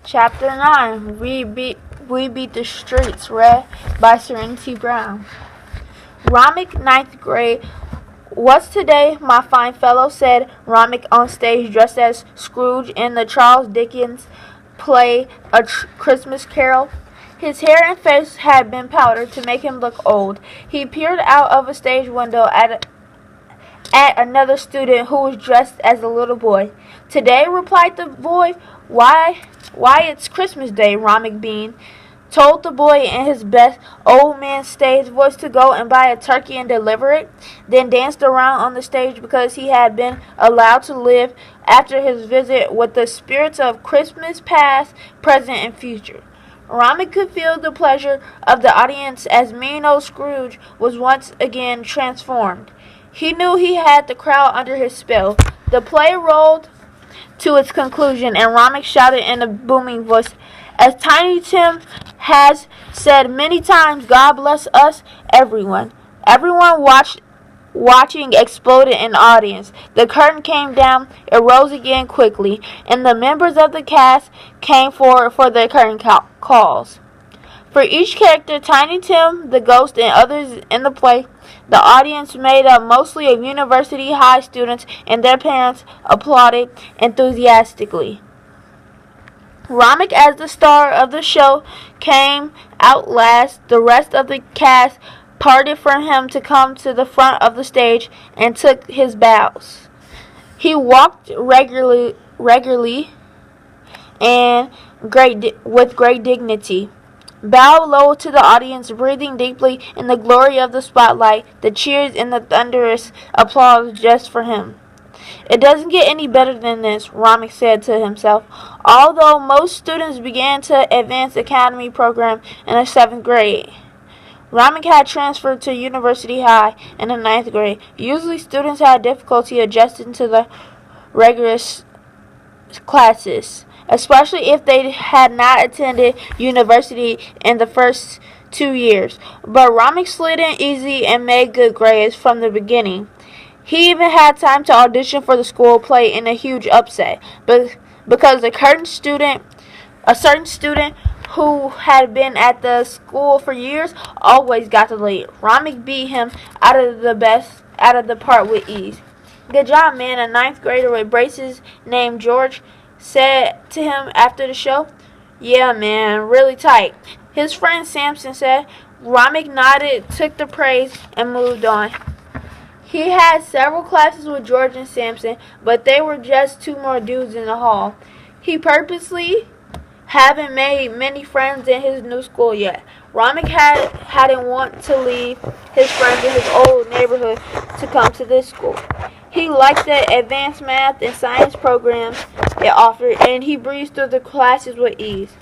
Chapter 9 We Beat the Streets, read by Serenity Brown. Ramek, ninth grade. What's today, my fine fellow, said Ramek on stage dressed as Scrooge in the Charles Dickens play A Christmas Carol. His hair and face had been powdered to make him look old. He peered out of a stage window at another student who was dressed as a little boy. Today, replied the boy. Why, it's Christmas Day, Ramek Bean told the boy in his best old man stage voice to go and buy a turkey and deliver it, then danced around on the stage because he had been allowed to live after his visit with the spirits of Christmas past, present, and future. Ramek could feel the pleasure of the audience as mean old Scrooge was once again transformed. He knew he had the crowd under his spell. The play rolled to its conclusion, and Ramek shouted in a booming voice, as Tiny Tim has said many times, God bless us, everyone. Everyone watching exploded in the audience. The curtain came down, it rose again quickly, and the members of the cast came forward for their curtain calls. For each character, Tiny Tim, the ghost, and others in the play, the audience, made up mostly of university high students and their parents, applauded enthusiastically. Ramek, as the star of the show, came out last. The rest of the cast parted from him to come to the front of the stage and took his bows. He walked regularly and with great dignity. Bowed low to the audience, breathing deeply in the glory of the spotlight, the cheers and the thunderous applause just for him. It doesn't get any better than this, Ramek said to himself. Although most students began to advanced academy program in the 7th grade, Ramek had transferred to University High in the 9th grade. Usually students had difficulty adjusting to the rigorous classes, especially if they had not attended university in the first 2 years. But Ramek slid in easy and made good grades from the beginning. He even had time to audition for the school play in a huge upset, but because a certain student who had been at the school for years always got the lead. Ramek beat him out of the part with ease. Good job, man, a 9th grader with braces named George said to him after the show. Yeah, man, really tight, his friend Samson said. Ramek nodded, took the praise, and moved on. He had several classes with George and Samson, but they were just 2 more dudes in the hall. He purposely hadn't made many friends in his new school yet. Ramek hadn't want to leave his friends in his old neighborhood to come to this school. He liked the advanced math and science programs it offered, and he breezed through the classes with ease.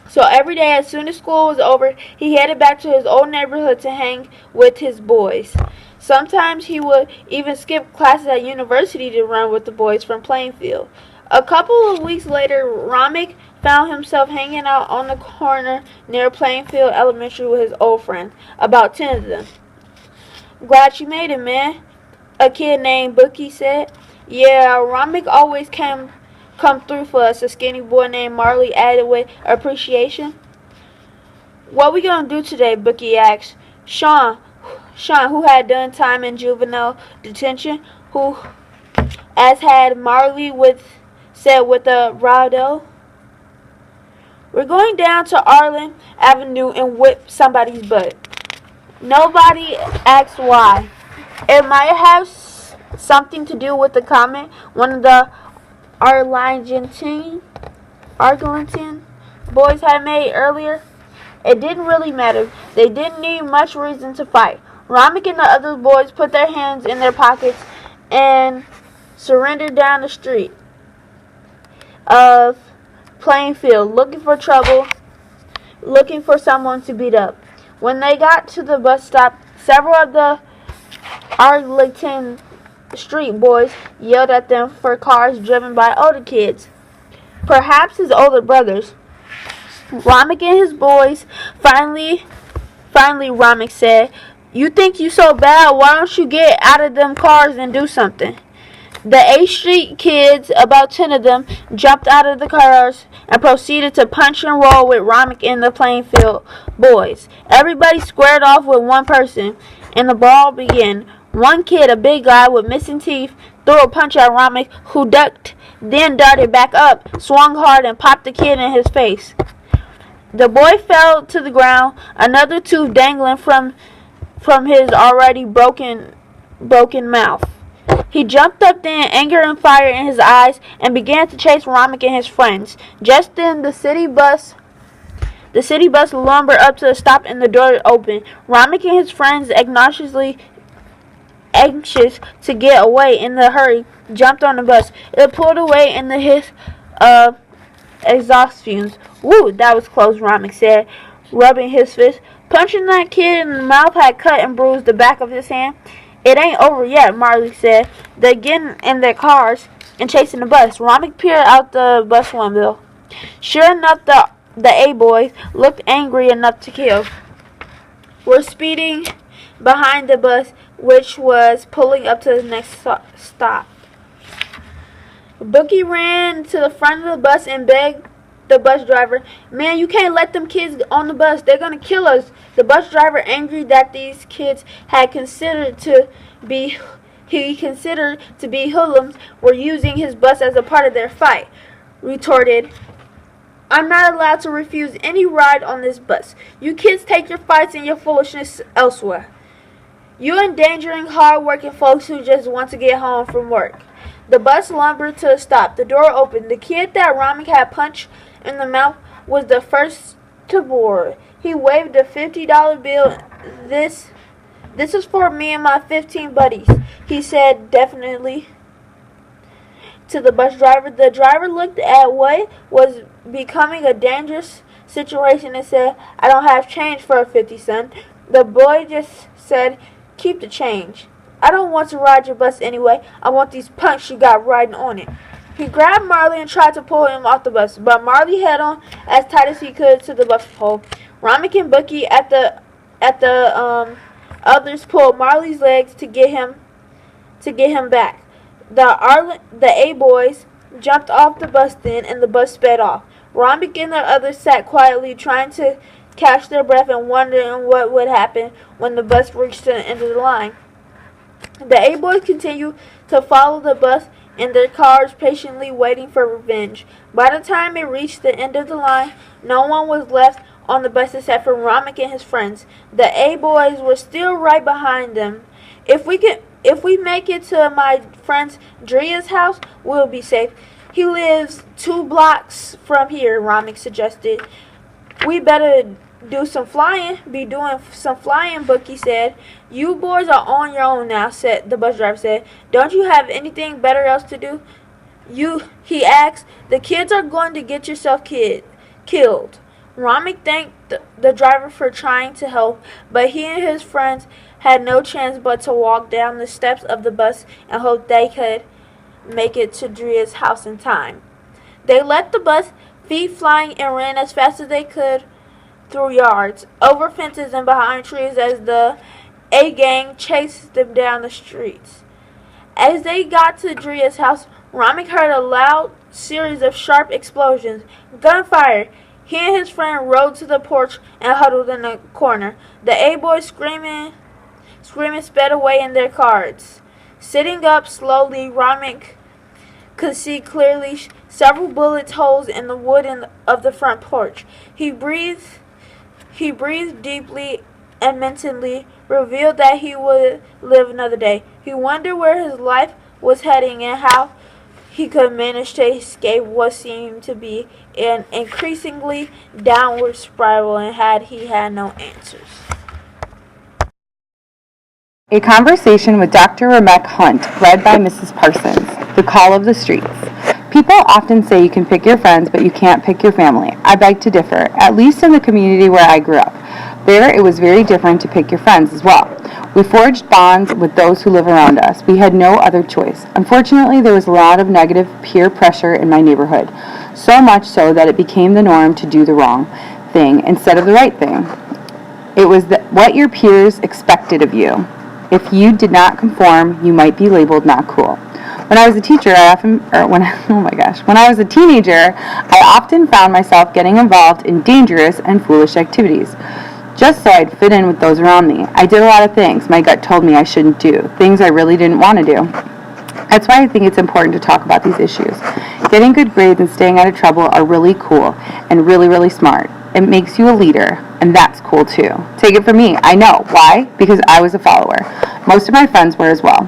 So every day, as soon as school was over, he headed back to his old neighborhood to hang with his boys. Sometimes he would even skip classes at university to run with the boys from Plainfield. A couple of weeks later, Ramek found himself hanging out on the corner near Plainfield Elementary with his old friends, about 10 of them. Glad you made it, man, a kid named Bookie said. Yeah, Ramek always come through for us, a skinny boy named Marley added with appreciation. What we gonna do today? Bookie asked. Sean, who had done time in juvenile detention, who, as had Marley said with a bravado. We're going down to Arlen Avenue and whip somebody's butt. Nobody asked why. It might have something to do with the comment one of the Arlington boys had made earlier. It didn't really matter. They didn't need much reason to fight. Ramek and the other boys put their hands in their pockets and surrendered down the street of Plainfield, looking for trouble, looking for someone to beat up. When they got to the bus stop, several of the Arlington street boys yelled at them for cars driven by older kids, perhaps his older brothers. Ramek and his boys finally Ramek said, you think you so bad, why don't you get out of them cars and do something? The 8th Street kids, about 10 of them, jumped out of the cars and proceeded to punch and roll with Romick and the Plainfield boys. Everybody squared off with one person, and the brawl began. One kid, a big guy with missing teeth, threw a punch at Romick, who ducked, then darted back up, swung hard, and popped the kid in his face. The boy fell to the ground, another tooth dangling from his already broken mouth. He jumped up then, anger and fire in his eyes, and began to chase Romick and his friends. Just then, the city bus lumbered up to a stop and the door opened. Romick and his friends, anxious to get away in the hurry, jumped on the bus. It pulled away in the hiss of exhaust fumes. "Woo, that was close," Romick said, rubbing his fist. Punching that kid in the mouth had cut and bruised the back of his hand. "It ain't over yet," Marley said. They're getting in their cars and chasing the bus. Romick peered out the bus window. Sure enough, the A boys looked angry enough to kill. Were speeding behind the bus, which was pulling up to the next stop. Bookie ran to the front of the bus and begged the bus driver, "Man, you can't let them kids on the bus. They're going to kill us." The bus driver, angry that these kids had considered to be hoodlums, were using his bus as a part of their fight, retorted, "I'm not allowed to refuse any ride on this bus. You kids take your fights and your foolishness elsewhere. You're endangering hard-working folks who just want to get home from work." The bus lumbered to a stop. The door opened. The kid that Romick had punched in the mouth was the first to board. He waved a $50 bill. This is for me and my 15 buddies," he said definitely to the bus driver. The driver looked at what was becoming a dangerous situation and said, "I don't have change for a 50 cent. The boy just said, "Keep the change. I don't want to ride your bus anyway. I want these punks you got riding on it." He grabbed Marley and tried to pull him off the bus, but Marley held on as tight as he could to the bus pole. Romick and Bookie at the others pulled Marley's legs to get him back. The A boys jumped off the bus then, and the bus sped off. Romick and the others sat quietly, trying to catch their breath and wondering what would happen when the bus reached the end of the line. The A boys continued to follow the bus in their cars, patiently waiting for revenge. By the time it reached the end of the line, no one was left on the bus except for Romick and his friends. The A boys were still right behind them. If we make it to my friend Dria's house, we'll be safe. He lives 2 blocks from here," Romick suggested. "We better be doing some flying," Bookie said. "You boys are on your own now," the bus driver said. "Don't you have anything better else to do?" He asked. "The kids are going to get yourself killed." Romick thanked the driver for trying to help, but he and his friends had no chance but to walk down the steps of the bus and hope they could make it to Dria's house in time. They left the bus, feet flying, and ran as fast as they could through yards, over fences, and behind trees as the A gang chased them down the streets. As they got to Dria's house, Romick heard a loud series of sharp explosions. Gunfire! He and his friend rode to the porch and huddled in a corner. The A boys screaming sped away in their cars. Sitting up slowly, Romick could see clearly several bullet holes in the wood of the front porch. He breathed deeply and mentally revealed that he would live another day. He wondered where his life was heading and how he could manage to escape what seemed to be an increasingly downward spiral, and he had no answers. A conversation with Dr. Rebecca Hunt, read by Mrs. Parsons. The Call of the Streets. People often say you can pick your friends, but you can't pick your family. I beg to differ, at least in the community where I grew up. There, it was very different to pick your friends as well. We forged bonds with those who live around us. We had no other choice. Unfortunately, there was a lot of negative peer pressure in my neighborhood, so much so that it became the norm to do the wrong thing instead of the right thing. It was what your peers expected of you. If you did not conform, you might be labeled not cool. When I was a teenager, I often found myself getting involved in dangerous and foolish activities, just so I'd fit in with those around me. I did a lot of things my gut told me I shouldn't do, things I really didn't want to do. That's why I think it's important to talk about these issues. Getting good grades and staying out of trouble are really cool and really, really smart. It makes you a leader, and that's cool too. Take it from me, I know. Why? Because I was a follower. Most of my friends were as well.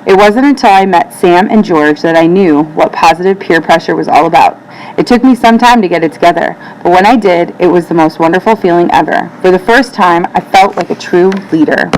It wasn't until I met Sam and George that I knew what positive peer pressure was all about. It took me some time to get it together, but when I did, it was the most wonderful feeling ever. For the first time, I felt like a true leader.